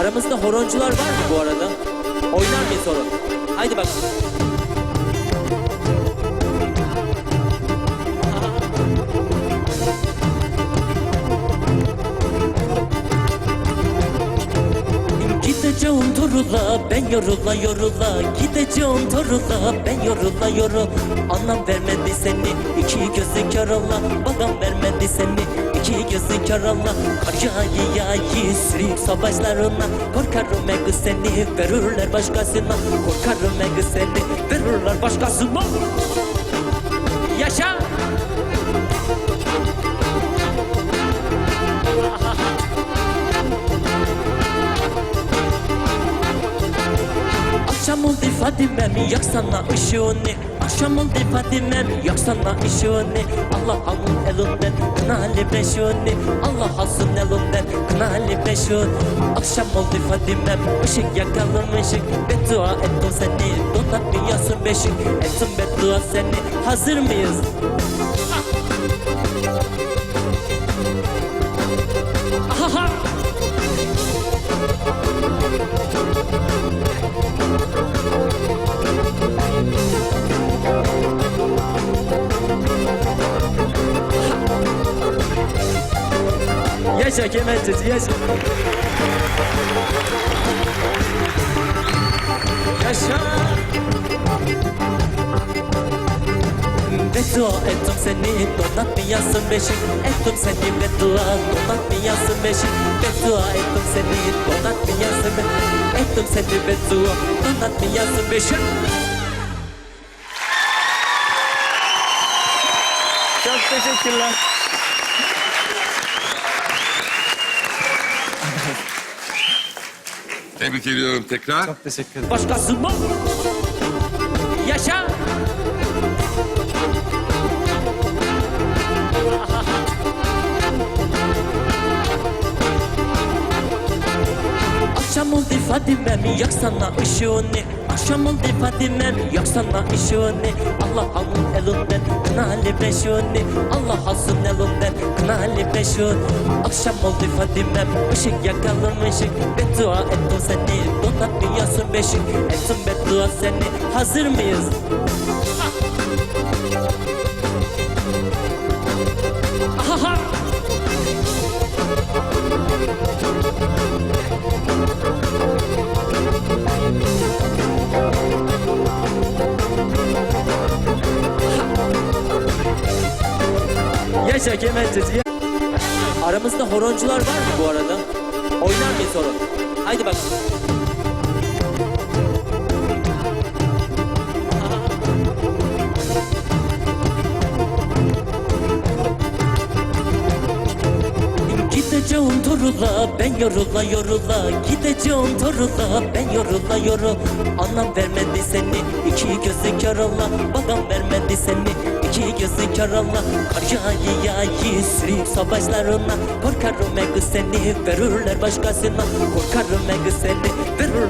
Aramızda horoncular var mı bu arada? Oynar mıyız horon? Haydi bakalım. Gideceğim torula, ben yorula yorula. Gideceğim torula, ben yorula yorula. Anam vermedi seni, iki gözü kör ola. Babam vermedi seni, iki gözü kör ola. Kar yağıyı sürük savaşlarına. Korkarım ego seni, verirler başkasına. Korkarım ego seni, verirler başkasına. Yaşa! Akşam oldu Fadimem, yaksana ışığını. Akşam oldu Fadimem, yaksana ışığını. Allah alın elinden kınalı beşiğini. Allah alsın elinden kınalı beşiğini. Akşam oldu Fadimem, ışık yakalım ışık. Beddua ettim seni, donatmıyorsun beşik. Ettim beddua seni, hazır mıyız? Ahaha! Yaşa kemençeci, yaşa. Yaşa. Beddua ettim seni, donatmayasın beşik. Ettim seni beddua, donatmayasın beşik. Beddua ettim seni, donatmayasın beşik. Ettim seni beddua, donatmayasın beşik. Çok teşekkürler. Tebrik ediyorum tekrar. Çok teşekkür ederim. Başkası mı? Yaşa! Akşam oldu Fadimem, yaksana ışığını. Akşam oldu Fadimem, yaksana ışığını. Allah alın elinden kınalı beşiğini. Allah alsın elinden kınalı beşiğini. Akşam oldu Fadimem, ışık yakalım ışık. Beddua ettim seni, donatmıyorsun beşik. Ettim beddua seni, hazır mıyız? Ahaha! Yaşa kemençeci. Aramızda horoncular var mı bu arada? Oynar mıyız horon? Haydi bakalım. Gideceğim torula, ben yorula yorula. Gideceğim torula, ben yorula yorula. Anam vermedi seni, iki gözü kör ola. Babam vermedi seni, iki gözü kör ola. Kar yağıyı sürük savaşlarına. Korkarım ego seni, verirler başkasına. Korkarım ego seni, verirler